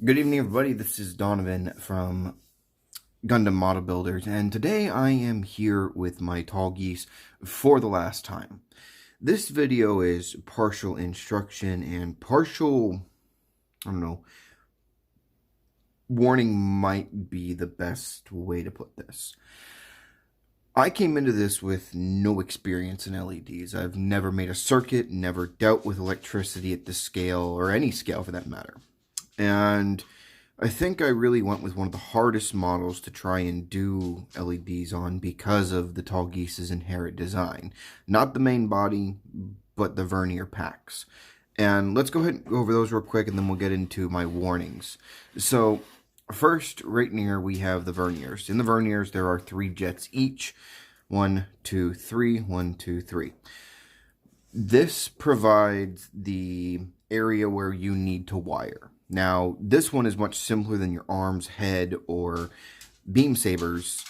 Good evening, everybody. This is Donovan from Gundam Model Builders, and today I am here with my Tallgeese for the last time. This video is partial instruction and partial, warning might be the best way to put this. I came into this with no experience in LEDs. I've never made a circuit, never dealt with electricity at this scale, or any scale for that matter. And I think I really went with one of the hardest models to try and do LEDs on because of the Tallgeese's inherent design. Not the main body, but the vernier packs. And let's go ahead and go over those real quick, and then we'll get into my warnings. So first, right near, we have the verniers. In the verniers, there are 3 jets each. 1, 2, 3, 1, 2, 3. This provides the area where you need to wire. Now, this one is much simpler than your arms, head, or beam sabers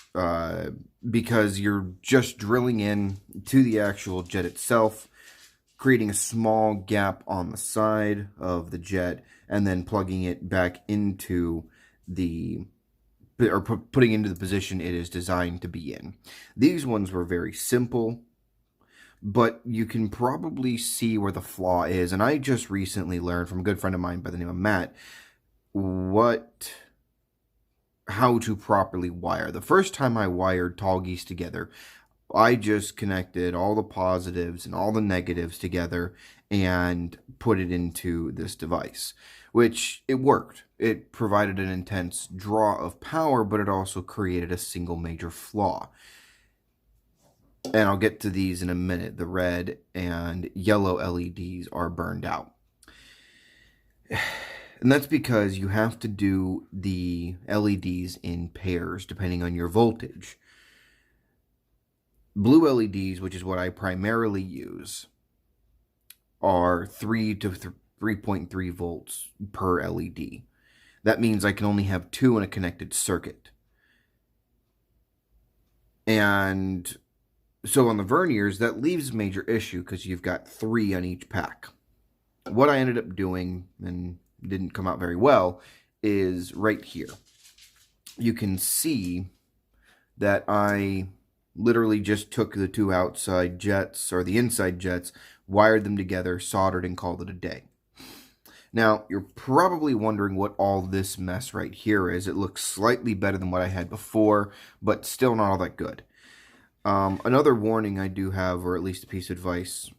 because you're just drilling in to the actual jet itself, creating a small gap on the side of the jet, and then plugging it back into putting into the position it is designed to be in. These ones were very simple, but you can probably see where the flaw is. And I just recently learned from a good friend of mine by the name of Matt how to properly wire. The first time I wired Tallgeese together, I just connected all the positives and all the negatives together and put it into this device, which it worked. It provided an intense draw of power, but it also created a single major flaw. And I'll get to these in a minute. The red and yellow LEDs are burned out. And that's because you have to do the LEDs in pairs depending on your voltage. Blue LEDs, which is what I primarily use, are 3 to 3.3 volts per LED. That means I can only have 2 in a connected circuit. And so on the verniers, that leaves a major issue because you've got 3 on each pack. What I ended up doing, and didn't come out very well, is right here. You can see that I literally just took the 2 outside jets, or the inside jets, wired them together, soldered, and called it a day. Now, you're probably wondering what all this mess right here is. It looks slightly better than what I had before, but still not all that good. Another warning I do have, or at least a piece of advice: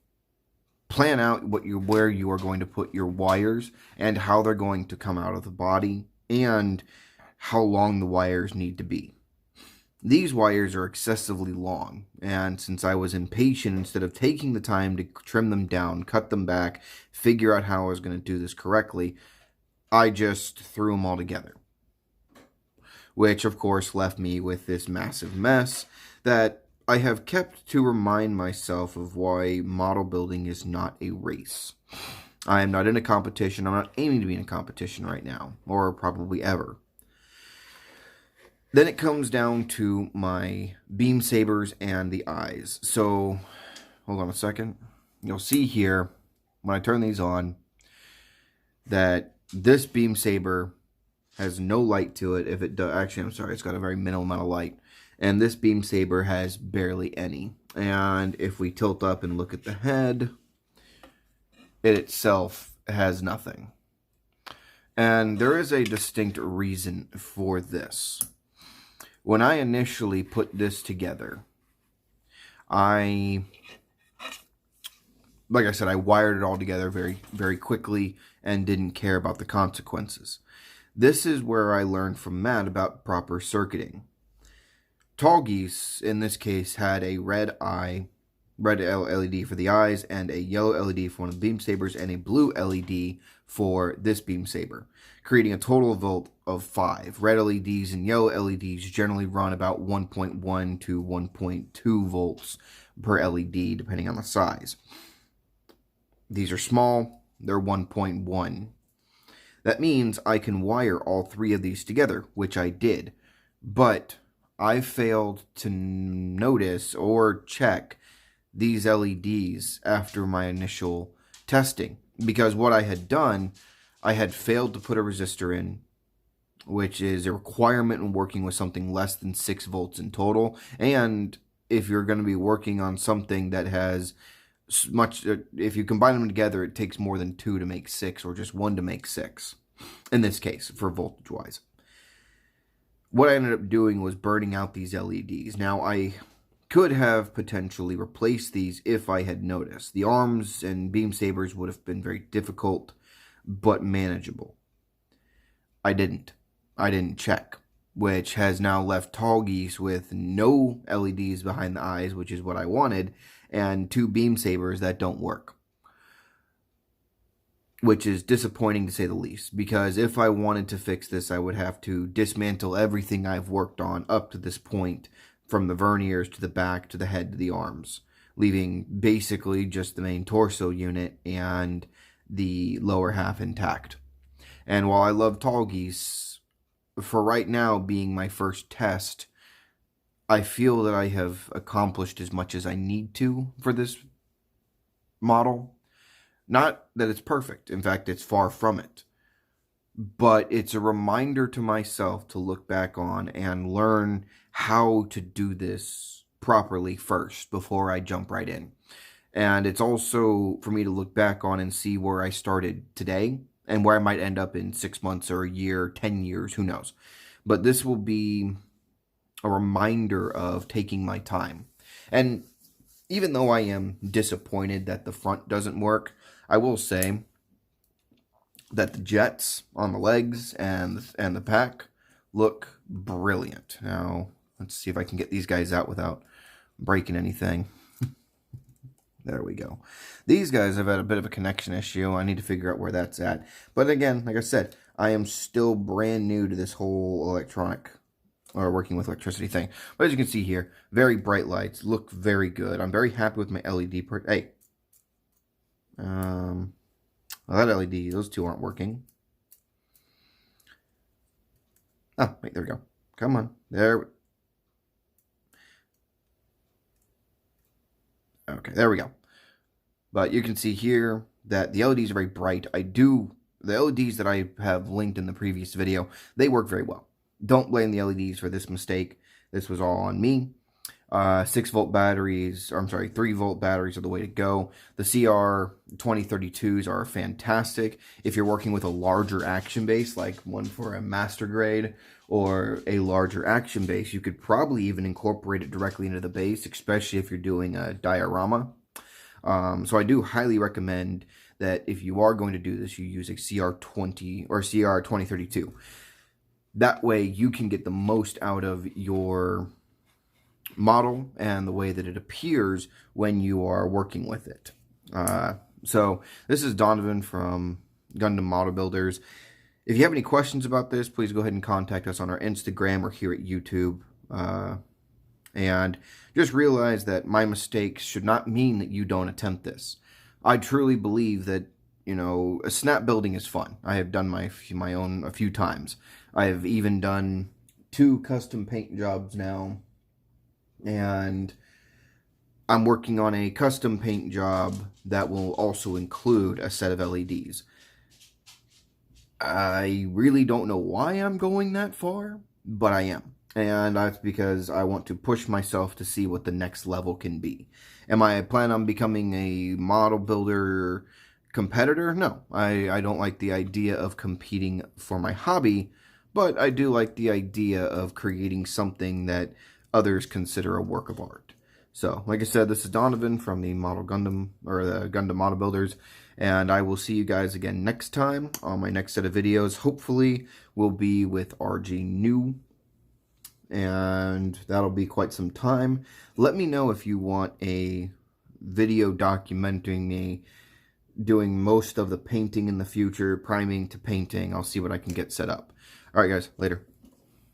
plan out where you are going to put your wires and how they're going to come out of the body and how long the wires need to be. These wires are excessively long, and since I was impatient, instead of taking the time to trim them down, cut them back, figure out how I was going to do this correctly, I just threw them all together. Which, of course, left me with this massive mess that I have kept to remind myself of why model building is not a race. I am not in a competition. I'm not aiming to be in a competition right now, or probably ever. Then it comes down to my beam sabers and the eyes. So, hold on a second. You'll see here, when I turn these on, that this beam saber has no light to it. If it does, actually, I'm sorry, it's got a very minimal amount of light. And this beam saber has barely any. And if we tilt up and look at the head, it itself has nothing. And there is a distinct reason for this. When I initially put this together, like I said, I wired it all together very, very quickly and didn't care about the consequences. This is where I learned from Matt about proper circuiting. Tallgeese, in this case, had a red LED for the eyes, and a yellow LED for one of the beam sabers, and a blue LED for this beam saber, creating a total volt of 5. Red LEDs and yellow LEDs generally run about 1.1 to 1.2 volts per LED, depending on the size. These are small, they're 1.1. That means I can wire all 3 of these together, which I did, but I failed to notice or check these LEDs after my initial testing, because what I had done, I had failed to put a resistor in, which is a requirement when working with something less than 6 volts in total. And if you're going to be working on something that has much, if you combine them together, it takes more than 2 to make 6, or just 1 to make 6, in this case, for voltage wise. What I ended up doing was burning out these LEDs. Now, I could have potentially replaced these if I had noticed. The arms and beam sabers would have been very difficult, but manageable. I didn't check, which has now left Tallgeese with no LEDs behind the eyes, which is what I wanted, and 2 beam sabers that don't work, which is disappointing to say the least, because if I wanted to fix this, I would have to dismantle everything I've worked on up to this point, from the verniers to the back to the head to the arms, leaving basically just the main torso unit and the lower half intact. And while I love Tallgeese, for right now being my first test, I feel that I have accomplished as much as I need to for this model. Not that it's perfect. In fact, it's far from it. But it's a reminder to myself to look back on and learn how to do this properly first before I jump right in. And it's also for me to look back on and see where I started today and where I might end up in 6 months or a year, 10 years, who knows. But this will be a reminder of taking my time. And even though I am disappointed that the front doesn't work, I will say that the jets on the legs and the pack look brilliant. Now, let's see if I can get these guys out without breaking anything. There we go. These guys have had a bit of a connection issue. I need to figure out where that's at. But again, like I said, I am still brand new to this whole electronic or working with electricity thing. But as you can see here, very bright lights, look very good. I'm very happy with my LED. Hey. Well, that LED, those 2 aren't working. Oh, wait, there we go. Come on. There. Okay, there we go. But you can see here that the LEDs are very bright. The LEDs that I have linked in the previous video, they work very well. Don't blame the LEDs for this mistake. This was all on me. 6-volt batteries, or I'm sorry, 3-volt batteries are the way to go. The CR2032s are fantastic. If you're working with a larger action base, like one for a master grade or a larger action base, you could probably even incorporate it directly into the base, especially if you're doing a diorama. So I do highly recommend that if you are going to do this, you use a CR20 or CR2032. That way you can get the most out of your model and the way that it appears when you are working with it. So this is Donovan from Gundam Model Builders. If you have any questions about this, please go ahead and contact us on our Instagram or here at YouTube. And just realize that my mistakes should not mean that you don't attempt this. I truly believe that, you know, a snap building is fun. I have done my own a few times. I have even done 2 custom paint jobs now. And I'm working on a custom paint job that will also include a set of LEDs. I really don't know why I'm going that far, but I am. And that's because I want to push myself to see what the next level can be. Am I planning on becoming a model builder competitor? No, I don't like the idea of competing for my hobby, but I do like the idea of creating something that others consider a work of art. So, like I said, this is Donovan from the Model Gundam, or the Gundam Model Builders, and I will see you guys again next time on my next set of videos. Hopefully, will be with RG New, and that'll be quite some time. Let me know if you want a video documenting me doing most of the painting in the future, priming to painting. I'll see what I can get set up. Alright guys, later.